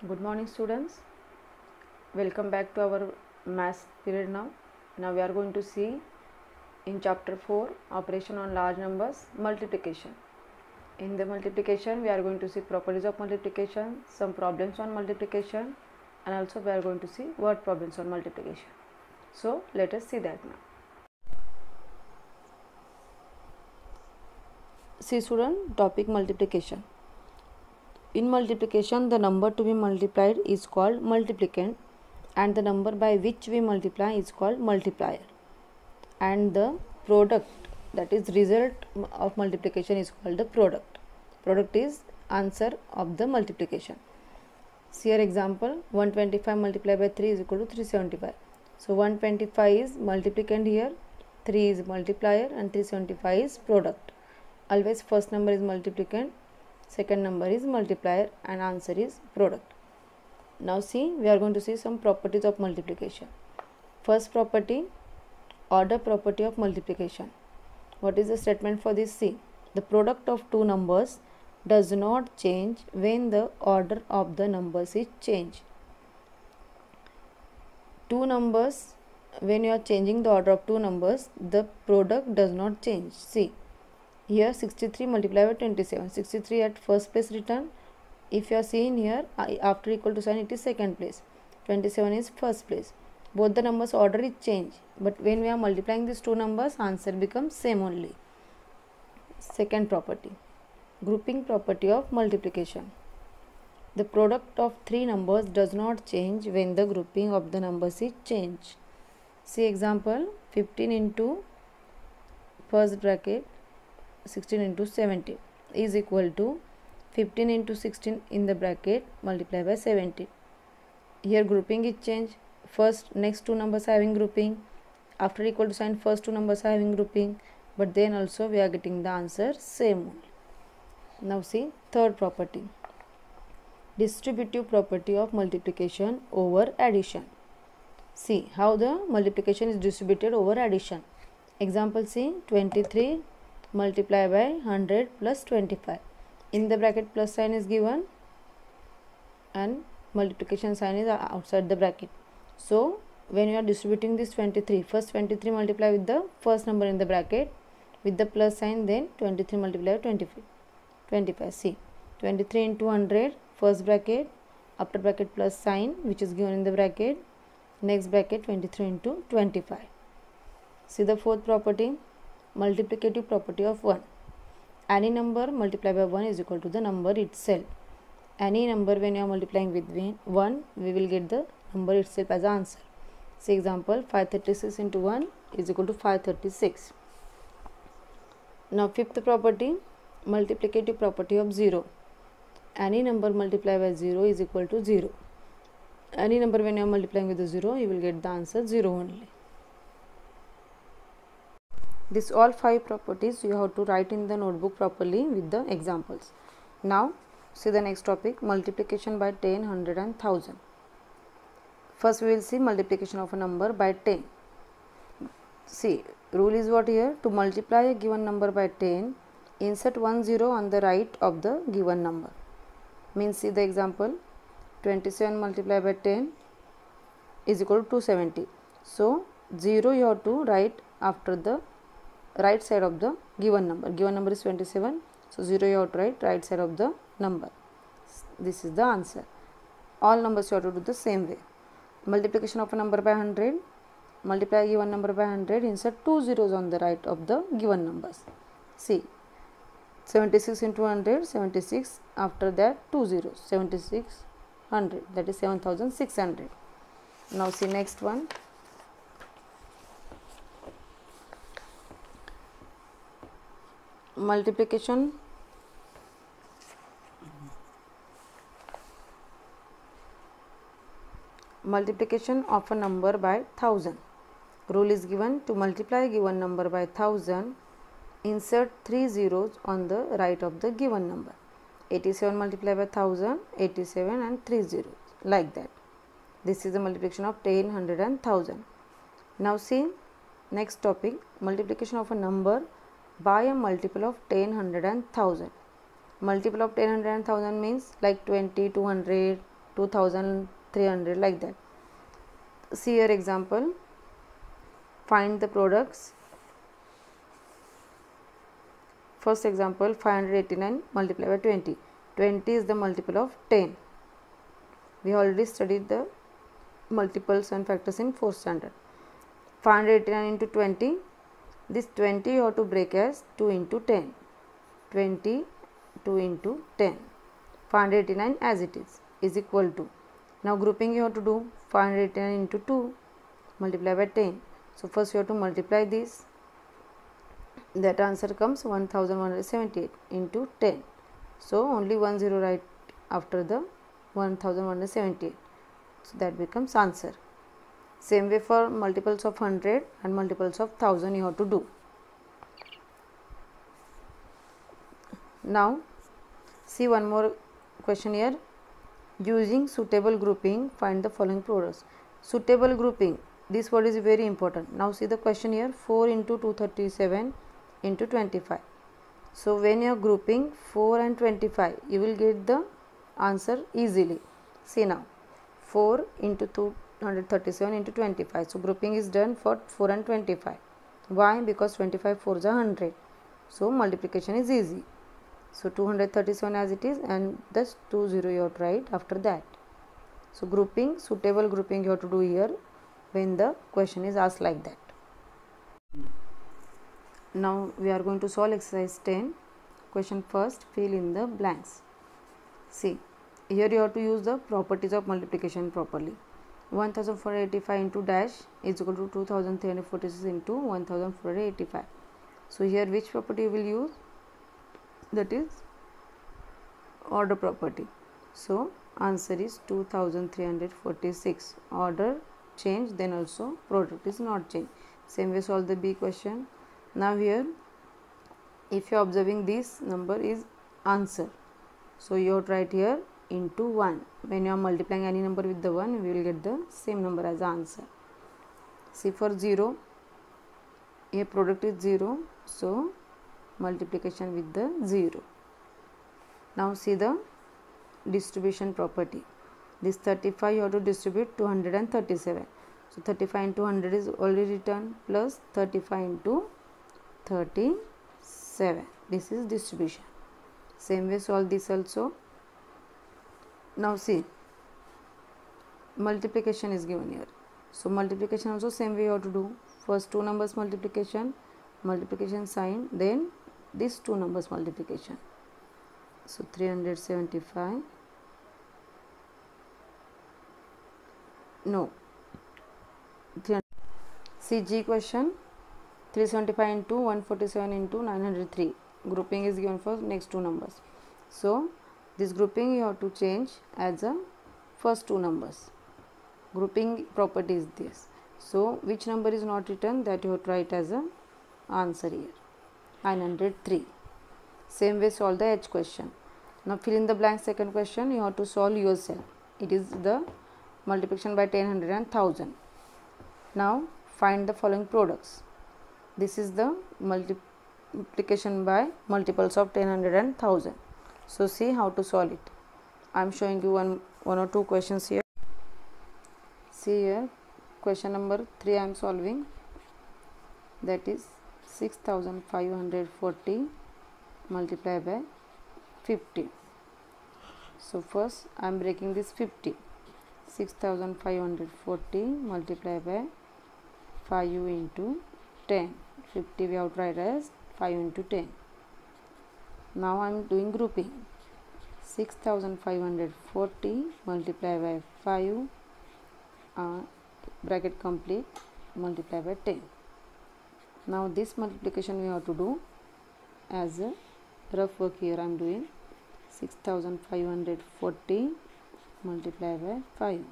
Good morning, students. Welcome back to our maths period now. Now we are going to see in chapter 4 operation on large numbers, multiplication. In the multiplication we are going to see properties of multiplication, some problems on multiplication, and also we are going to see word problems on multiplication. So let us see that now. See student, topic multiplication. In multiplication, the number to be multiplied is called multiplicand and the number by which we multiply is called multiplier, and the product, that is result of multiplication, is called the product. Product is answer of the multiplication. See your example, 125 multiplied by 3 is equal to 375. So 125 is multiplicand here, 3 is multiplier and 375 is product. Always first number is multiplicand, second number is multiplier and answer is product. Now see, we are going to see some properties of multiplication. First property, order property of multiplication. What is the statement for this? See, the product of two numbers does not change when the order of the numbers is changed. Two numbers, when you are changing the order of two numbers, the product does not change. See, here 63 multiplied by 27, 63 at first place written. If you are seeing here, after equal to sign, it is second place, 27 is first place. Both the numbers order is changed, but when we are multiplying these two numbers, answer becomes same only. Second property, grouping property of multiplication. The product of three numbers does not change when the grouping of the numbers is changed. See example, 15 into first bracket 16 into 17 is equal to 15 into 16 in the bracket multiplied by 17. Here grouping is changed. First next two numbers are having grouping. After equal to sign, first two numbers are having grouping. But then also we are getting the answer same only. Now see third property, distributive property of multiplication over addition. See how the multiplication is distributed over addition. Example, see 23 multiplied by 100 plus 25. In the bracket plus sign is given and multiplication sign is outside the bracket. So when you are distributing this 23, first 23 multiply with the first number in the bracket with the plus sign, then 23 multiply with 25. See, 23 into 100 first bracket, after bracket plus sign which is given in the bracket, next bracket 23 into 25. See the fourth property, multiplicative property of 1. Any number multiplied by 1 is equal to the number itself. Any number when you are multiplying with 1, we will get the number itself as answer. See example, 536 into 1 is equal to 536. Now fifth property, multiplicative property of 0. Any number multiplied by 0 is equal to 0. Any number when you are multiplying with the 0, you will get the answer 0 only. This all 5 properties you have to write in the notebook properly with the examples. Now see the next topic, multiplication by 10, 100 and 1000. First we will see multiplication of a number by 10. See, rule is what here, to multiply a given number by 10, insert 1 0 on the right of the given number. Means see the example, 27 multiplied by 10 is equal to 270. So 0 you have to write after the right side of the given number. Given number is 27, so 0 you have to write right side of the number. This is the answer. All numbers you have to do the same way. Multiplication of a number by 100, multiply a given number by 100, insert 2 zeros on the right of the given numbers. See, 76 into 100, 76, after that 2 zeros, 76, 100, that is 7600. Now see next one, multiplication of a number by 1000. Rule is given, to multiply a given number by 1000, insert 3 zeros on the right of the given number. 87 multiplied by 1000, 87 and 3 zeros, like that. This is the multiplication of 10, 100 and 1000. Now see next topic, multiplication of a number by a multiple of 10, 100 and 1000. Multiple of 10, 100 and 1000 means like 20, 200, 2300 like that. See your example. Find the products. First example, 589 multiplied by 20. 20 is the multiple of 10. We already studied the multiples and factors in 4th standard. 589 into 20. This 20 you have to break as 2 into 10. 20 2 into 10. 589 as it is equal to. Now grouping you have to do 589 into 2 multiplied by 10. So first you have to multiply this. That answer comes 1178 into 10. So only 1 0 right after the 1178. So that becomes answer. Same way for multiples of 100 and multiples of 1000 you have to do. Now see one more question here. Using suitable grouping, find the following products. Suitable grouping, this word is very important. Now see the question here, 4 into 237 into 25. So when you are grouping 4 and 25, you will get the answer easily. See now, 4 into 237 into 25. So grouping is done for 4 and 25. Why? Because 25 4s are 100. So multiplication is easy. So 237 as it is, and thus 20 you have to write after that. So grouping, suitable grouping you have to do here when the question is asked like that. Now we are going to solve exercise 10. Question first, fill in the blanks. See, here you have to use the properties of multiplication properly. 1485 into dash is equal to 2346 into 1485. So here which property you will use? That is order property. So answer is 2346. Order change, then also product is not changed. Same way solve the B question. Now here if you are observing, this number is answer. So you have to write here into 1. When you are multiplying any number with the 1, we will get the same number as the answer. See for 0, a product is 0. So multiplication with the 0. Now see the distribution property. This 35 you have to distribute 237. So 35 into 100 is already written, plus 35 into 37. This is distribution. Same way solve this also. Now see, multiplication is given here. So multiplication also same way you have to do. First two numbers multiplication sign, then these two numbers multiplication. So 375. No. See G question. 375 into 147 into 903. Grouping is given for next two numbers. So this grouping you have to change as a first two numbers. Grouping property is this. So which number is not written, that you have to write as a answer here. 903. Same way solve the H question. Now fill in the blank second question. You have to solve yourself. It is the multiplication by 10, 100 and 1000. Now find the following products. This is the multiplication by multiples of 10, 100 and 1000. So see how to solve it. I am showing you one or two questions here. See here, question number 3 I am solving. That is 6540 multiplied by 50. So first I am breaking this 50. 6540 multiplied by 5 into 10. 50 we have to write as 5 into 10. Now I am doing grouping. 6540 multiplied by 5 bracket complete multiplied by 10. Now this multiplication we have to do as a rough work here. I am doing 6540 multiplied by 5.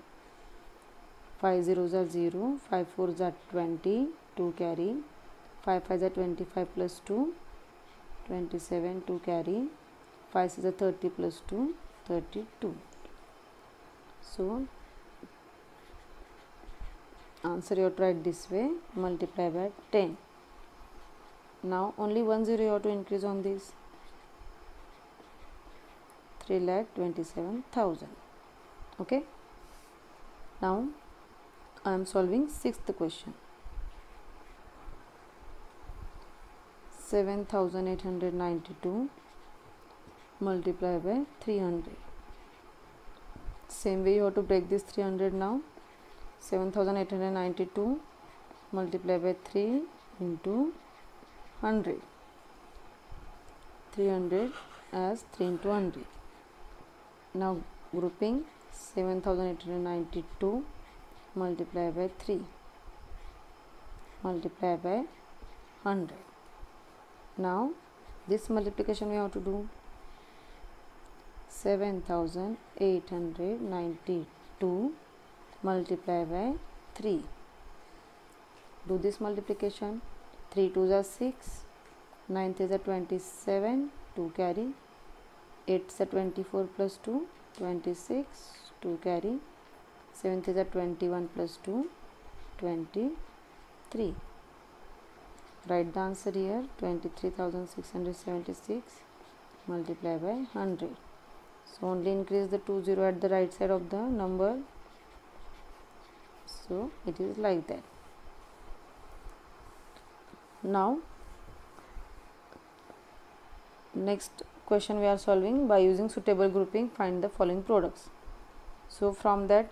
5 zeros are 0, 5 fours are 20, 2 carry, 5 5s are 25 plus 2, 27, 2 carry, 5 6 are 30 plus 2, 32. So answer you have to write this way, multiply by 10. Now only 1 0 you have to increase on this. 3,27,000. Okay, now I am solving sixth question. 7892 multiplied by 300. Same way you have to break this 300 now. 7892 multiplied by 3 into 100. 300 as 3 into 100. Now grouping 7892 multiplied by 3 multiplied by 100. Now this multiplication we have to do. 7892 multiplied by 3. Do this multiplication. 3 2s are 6, 9 3s are 27, 2 carry, 8 is 24 plus 2, 26, 2 carry, 7 3s are 21 plus 2, 23. Write the answer here. 23,676 multiplied by 100. So only increase the 20 at the right side of the number. So it is like that. Now next question we are solving by using suitable grouping. Find the following products. So from that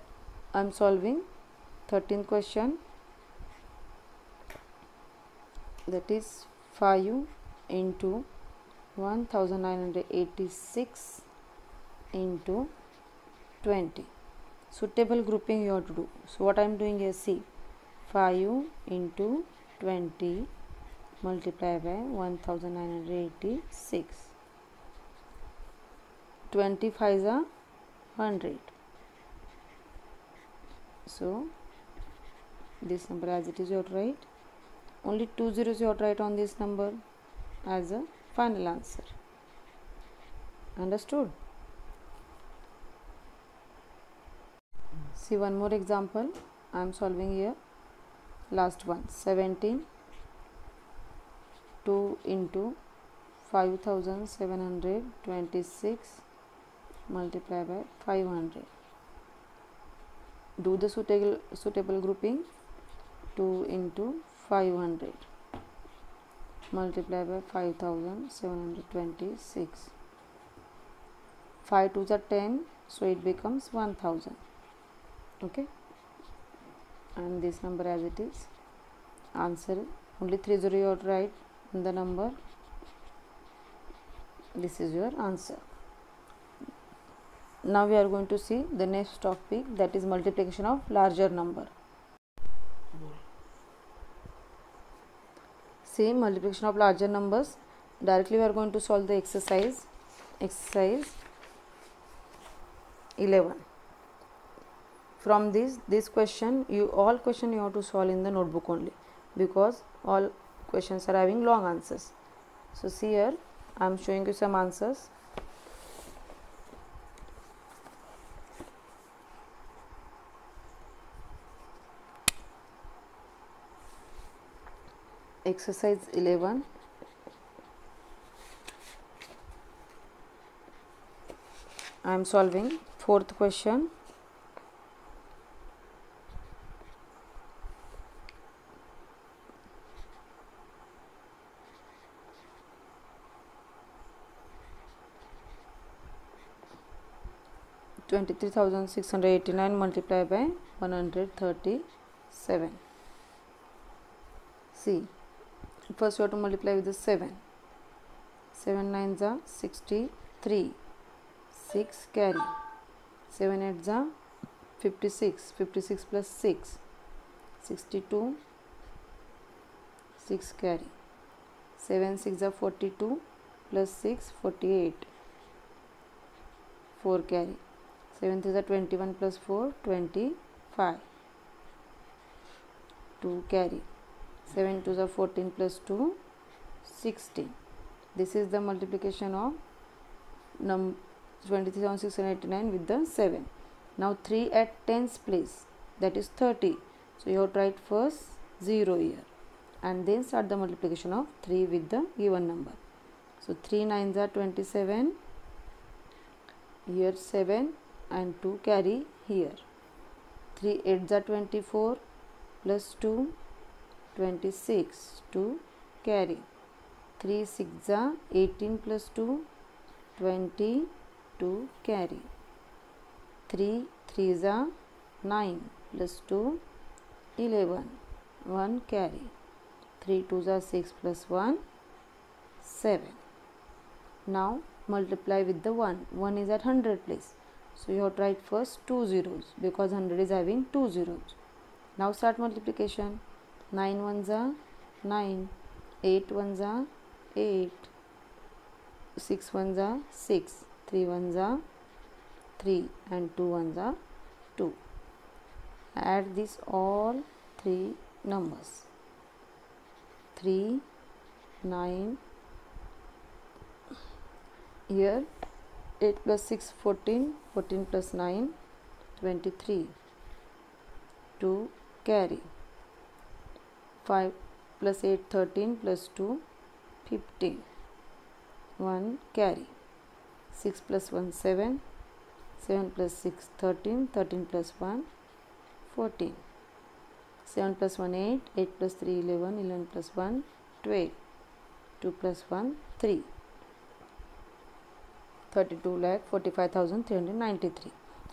I am solving 13th question, that is 5 into 1986 into 20. Suitable grouping you have to do. So what I am doing is, see, 5 into 20 multiplied by 1986. 25 is a 100. So this number as it is you have to write. Only 2 zeros you have to write on this number as a final answer. Understood? See one more example I am solving here. Last one, 17 2 into 5726 multiplied by 500. Do the suitable grouping. 2 into 500 multiplied by 5726. 5 2s are 10, so it becomes 1000. Okay, and this number as it is. Answer only 30 you have to write in the number. This is your answer. Now we are going to see the next topic, that is multiplication of larger number. Same multiplication of larger numbers. Directly we are going to solve the exercise 11. From this question, all question you have to solve in the notebook only, because all questions are having long answers. So see here, I am showing you some answers. Exercise 11. I am solving fourth question. (23,689) multiplied by 137. See, first you have to multiply with the 7. 7 9s are 63. 6 carry. 7 8s are 56. 56 plus 6. 62. 6 carry. 7 6 are 42 plus 6 48. 4 carry. 7 3 are 21 plus 4 25. 2 carry. 7 2s are 14 plus 2 16. This is the multiplication of 23,689 with the 7. Now 3 at tens place, that is 30. So you have to write first 0 here and then start the multiplication of 3 with the given number. So 3 9s are 27. Here 7 and 2 carry here. 3 8s are 24 plus 2 26, 2 carry. 3 6s are 18 plus 2 20, 2 carry. 3 3s are 9 plus 2 11, 1 carry. 3 2s are 6 plus 1 7. Now multiply with the 1. 1 is at 100 place. So you have to write first 2 zeros because 100 is having 2 zeros. Now start multiplication. 9 ones are 9, 8 ones are 8, 6 ones are 6, 3 ones are 3 and 2 ones are 2. Add these all 3 numbers. 3, 9, here 8 plus 6 14, 14 plus 9 23, 2 carry. 5 plus 8 13 plus 2 15, 1 carry. 6 plus 1 7, 7 plus 6 13, 13 plus 1 14, 7 plus 1 8, 8 plus 3 11, 11 plus 1 12, 2 plus 1 3, 32,45,393.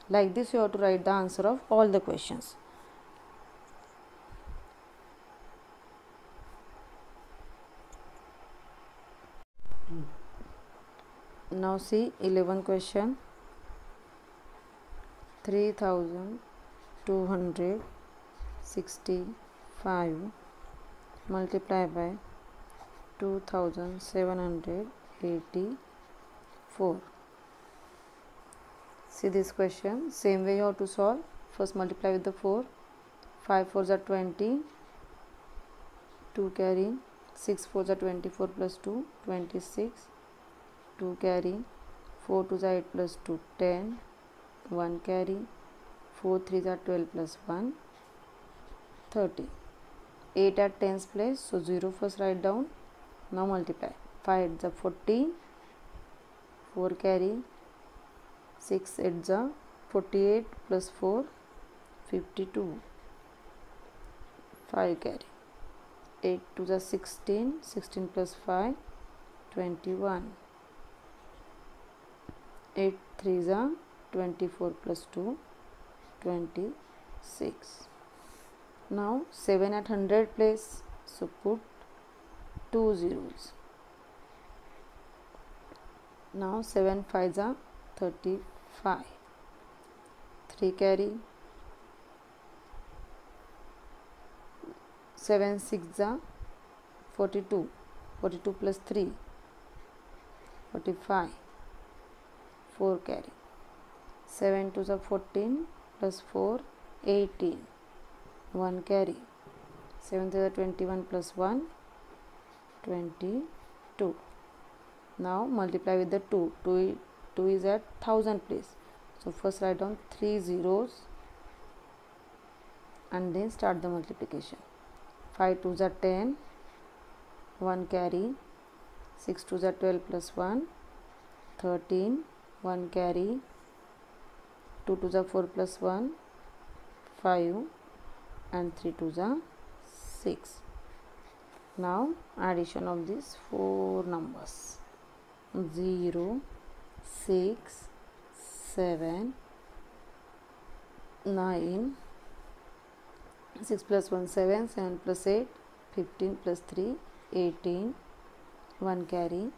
Like this you have to write the answer of all the questions. Now see 11 question. 3,265 multiplied by 2,784. See this question, same way you have to solve. First multiply with the 4. 5 4s are 20, 2 carry. 6 4s are 24 plus 2 26, 2 carry. 4 2s are 8 plus 2 10, 1 carry. 4 3s are 12 plus 1 30. 8 at 10's place, so 0 first write down. Now multiply. 5 8s are 40, 4 carry. 6 8s are 48 plus 4 52, 5 carry. 8 2s are 16, 16 plus 5 21. 8 3s are 24 plus 2 26. Now 7 at 100 place, so put 2 zeros. Now 7 5s are 35, 3 carry. 7 6s are 42, 42 plus 3 45, 4 carry. 7 2s are 14 plus 4 18, 1 carry. 7 3s are 21 plus 1 22. Now multiply with the 2. 2 is at 1000 place, so first write down 3 zeros and then start the multiplication. 5 2s are 10, 1 carry. 6 2s are 12 plus 1 13, 1 carry. 2 2s are 4 plus 1 5 and 3 2s are 6. Now addition of these 4 numbers: 0 6 7 9. 6 plus 1 7, 7 plus 8 15 plus 3 18, 1 carry.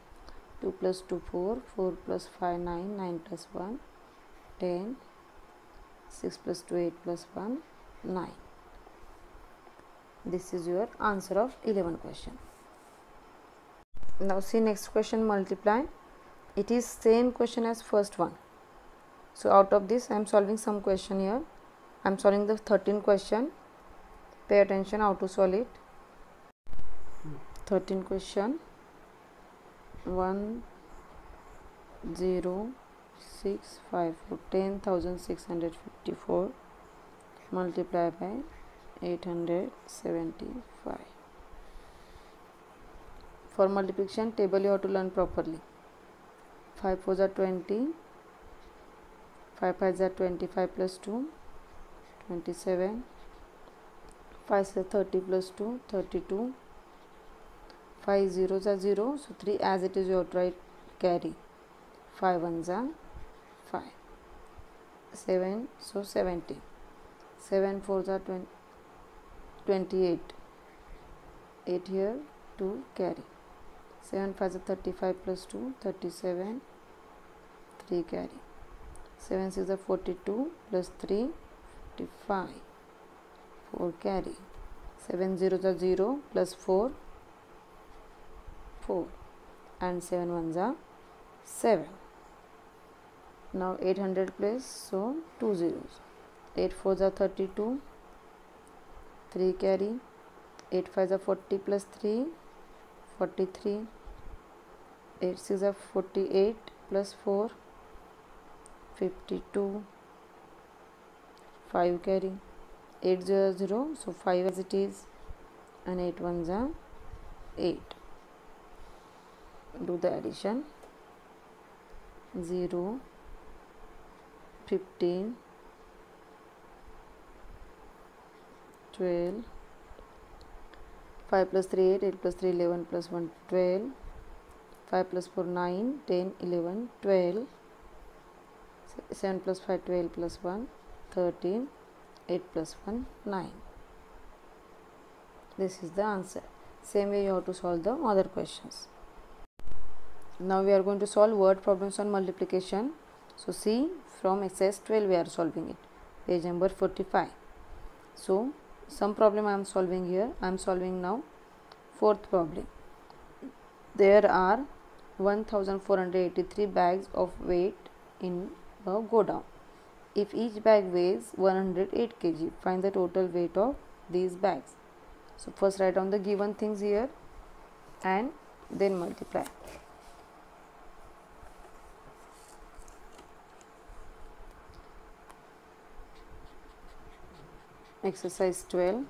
2 plus 2 4, 4 plus 5 9, 9 plus 1 10, 6 plus 2 8 plus 1 9. This is your answer of 11 question. Now see next question, multiply. It is same question as first one. So out of this I am solving some question here. I am solving the 13 question. Pay attention how to solve it. 13 question. 1 0 6 5 4, 10,654 multiply by 875. For multiplication table you have to learn properly. 5 4s are 20, 5 5 are 25 plus 2, 27. 5 is 30 plus 2, 32. 5 zeros are 0, so 3 as it is you have to write carry. 5 ones are 5. 7, so 70. 7 fours are 28. 8 here, 2 carry. 7 5 are 35 plus 2, 37. 3 carry. 7 6 are 42 plus 3, 55. 4 carry. 7 zeros are 0 plus 4, 4. And 7 ones are 7. Now 800 place, so 2 zeros. 8 fours are 32. 3 carry. 8 5 are 40 plus 3, 43. 8 6 are 48 plus 4, 52. 5 carry. 8 0 0, so 5 as it is, and 8 ones are 8. Do the addition. 0, 15, 12. 5 plus 3 8, 8 plus 3 11 plus 1 12. 5 plus 4 9, 10 11 12. 7 plus 5 12 plus 1 13. 8 plus 1 9. This is the answer. Same way you have to solve the other questions. Now we are going to solve word problems on multiplication. So see, from exercise 12 we are solving it. Page number 45. So some problem I am solving here. I am solving now fourth problem. There are 1483 bags of weight in a go down. If each bag weighs 108 kg, find the total weight of these bags. So first write down the given things here and then multiply. Exercise 12,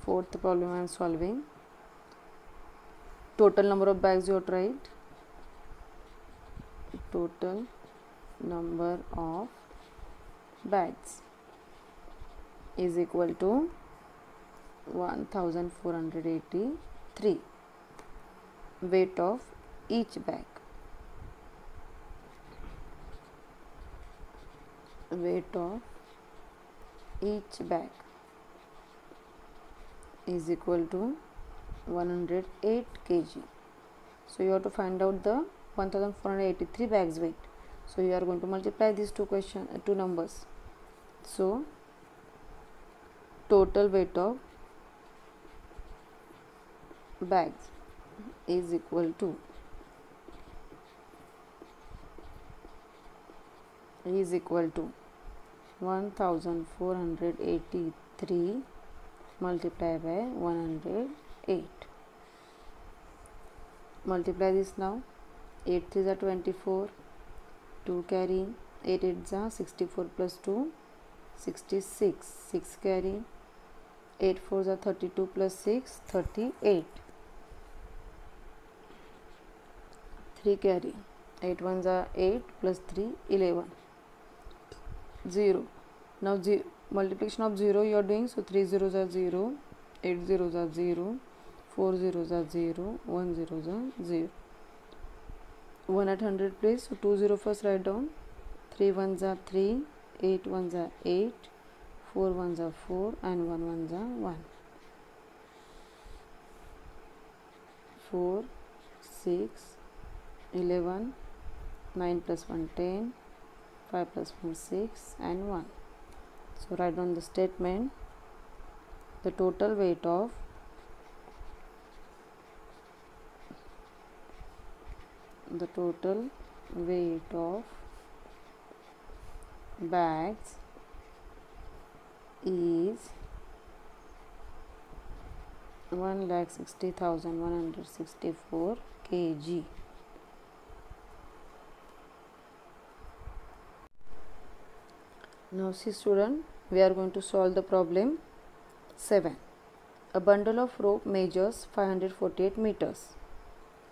fourth problem I am solving. Total number of bags you have to write. Total number of bags is equal to 1483. Weight of each bag. Weight of each bag is equal to 108 kg. So you have to find out the 1483 bags weight. So you are going to multiply these two numbers. So total weight of bags is equal to 1483 multiplied by 108. Multiply this now. 8 3s are 24. 2 carry. 8 8s are 64 plus 2, 66. 6 carry. 8 4s are 32 plus 6, 38. 3 carry. 8 1s are 8 plus 3, 11. 0. Now multiplication of 0 you are doing, so 3 zeros are 0, 8 zeros are 0, 4 zeros are 0, 1 zeros are 0. 1 at 100 place, so 2 0 first write down. 3 ones are 3, 8 ones are 8, 4 ones are 4, and 1 ones are 1. 4 6 11, 9 plus 1 10, 5 plus 1 6, and 1. So write down the statement. The total weight of bags is 1,60,164 kg. Now see student, we are going to solve the problem 7. A bundle of rope measures 548 meters.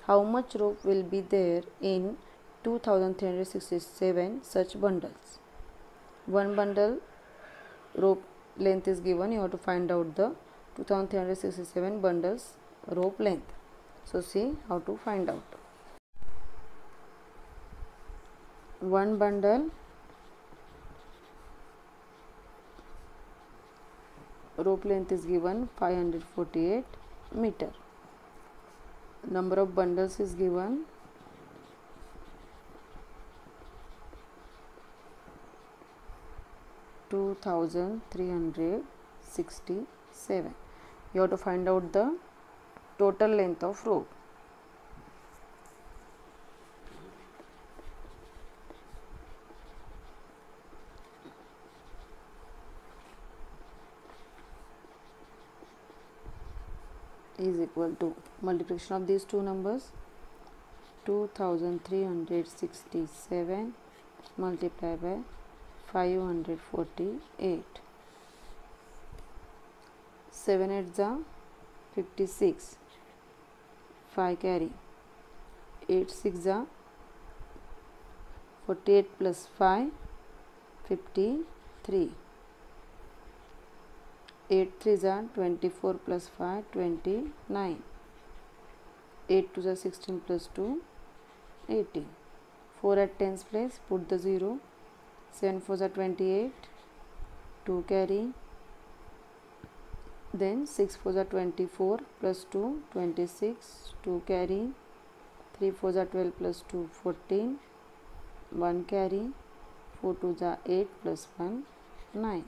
How much rope will be there in 2367 such bundles? one bundle rope length is given. You have to find out the 2367 bundles rope length. So see how to find out. One bundle rope length is given 548 meter. Number of bundles is given 2367. You have to find out the total length of rope. Is equal to multiplication of these two numbers, 2367 multiplied by 548. 7 8 are 56, 5 carry, 8 6 are 48 plus 5 53, 8 3 are 24 plus 5 29, 8 2 are 16 plus 2 18, 4 at tens place, put the 0, 7 4 are 28, 2 carry, then 6 4 are 24 plus 2 26, 2 carry, 3 4 are 12 plus 2 14, 1 carry, 4 2 are 8 plus 1 9,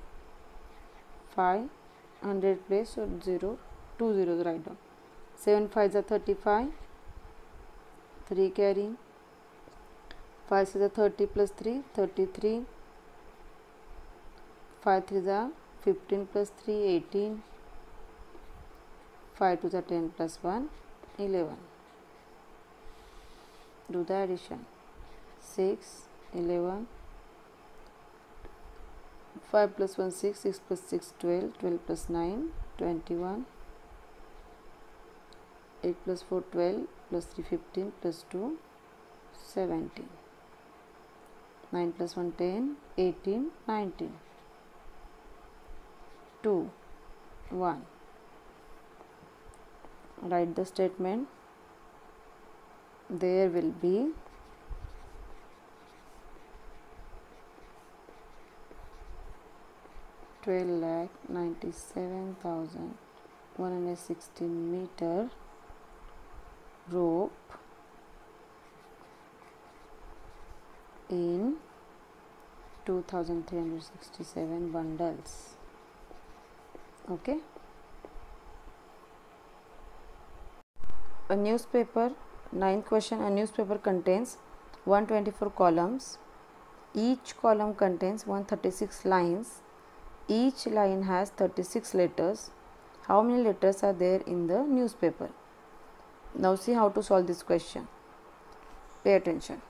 500 place, so 0 2 zeros write down, 7 5 are 35, 3 carry, 5 6 are 30 plus 3 33, 5 3 are 15 plus 3 18, 5 2 are 10 plus 1 11. Do the addition, 6 11, 5 plus 1 6, 6 plus 6 12, 12 plus 9 21, 8 plus 4 12, plus 3 15, plus 2 17, 9 plus 1 10, 18 19, 2 1. Write the statement. There will be (12,97,116) meter rope in 2367 bundles. Okay. A newspaper, 9th question. A newspaper contains 124 columns. Each column contains 136 lines. Each line has 36 letters. How many letters are there in the newspaper? Now see how to solve this question. Pay attention.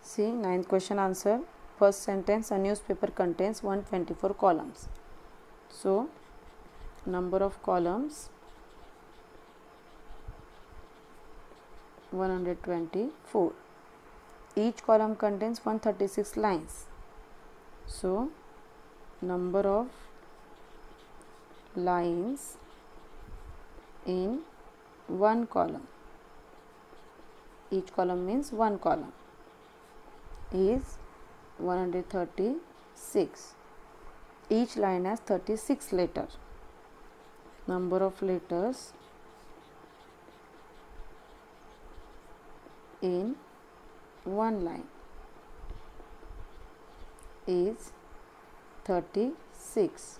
See, 9th question answer. First sentence, a newspaper contains 124 columns. So, number of columns 124. Each column contains 136 lines. So, number of lines in one column, each column means one column, is 136. Each line has 36 letters. Number of letters in one line is 36.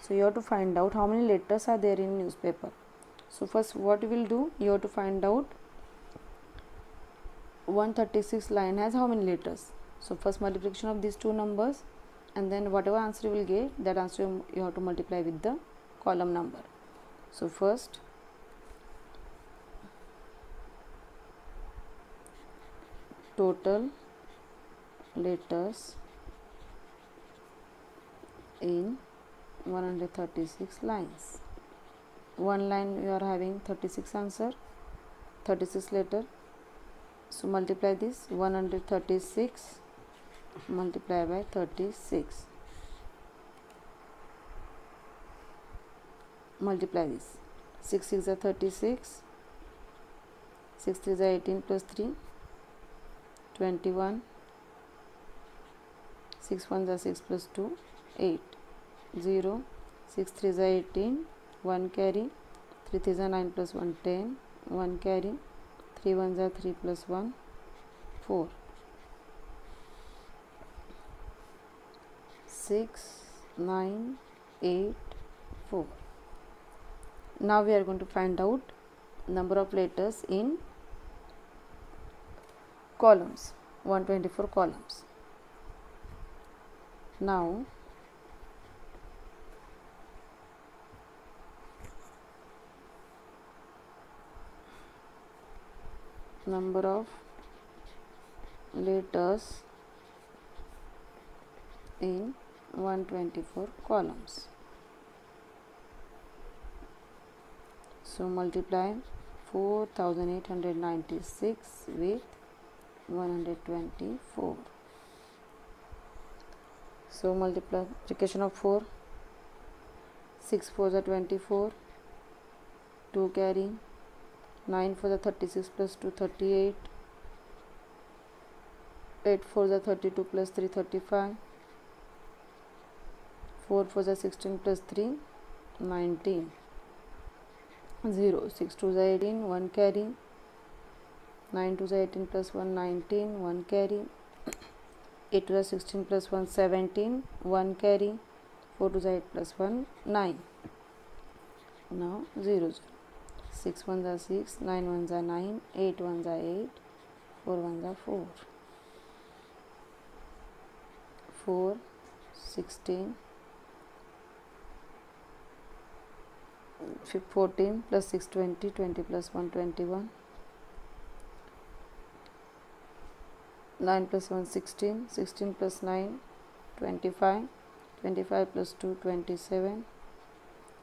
So you have to find out how many letters are there in newspaper. So first what you will do, you have to find out 136 line has how many letters. So first multiplication of these two numbers, and then whatever answer you will get, that answer you have to multiply with the column number. So first total letters in 136 lines. One line you are having 36 answer, 36 letter. So multiply this 136 multiply by 36. Multiply this 6 6 are 36, 6 3 are 18 plus 3 21, 6 1 are 6 plus 2 8 0, 6 3 are 18, 1 carry, 3 3 are 9 plus 1 10, 1 carry, 3 1 are 3 plus 1 4, 6 9 8 4. Now we are going to find out number of letters in columns, 124 columns. Now number of letters in 124 columns. So multiply 4896 with 124. So multiplication of 4, 6 4 are 24, 2 carry, 9 4 are 36 plus 2 38, 8 4 are 32 plus 3 35, 4 4 are 16 plus 3 19, 0 6 2 are 18, 1 carry, 9 2 are 18 plus 1 19, 1 carry, 8 2 are 16 plus 1 17, 1 carry, 4 2 are 8 plus 1 9. Now 0 0, 6 1 are 6, 9 1 are 9, 8 1 are 8, 4 1 are 4, 4 16, 14 plus 6 20, 20 plus 1 21, 9 plus 1 16, 16 plus 9 25, 25 plus 2 27,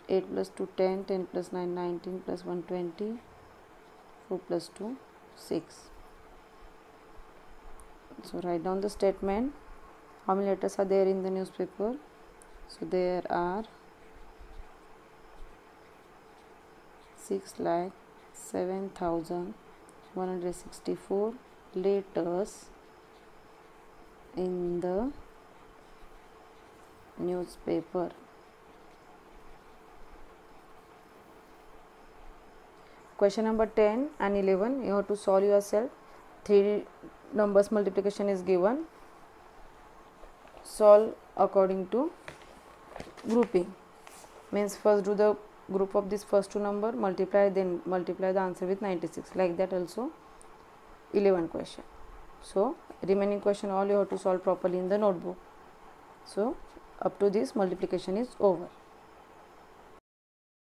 8 plus 2 10, 10 plus 9 19 plus 1 20, 4 plus 2 6. So write down the statement. How many letters are there in the newspaper? So there are 6,07,164 letters in the newspaper. Question number 10 and 11, you have to solve yourself. 3 numbers multiplication is given. Solve according to grouping. Means first do the group of this first 2 number, multiply, then multiply the answer with 96. Like that also 11 question. So remaining question all you have to solve properly in the notebook. So up to this multiplication is over.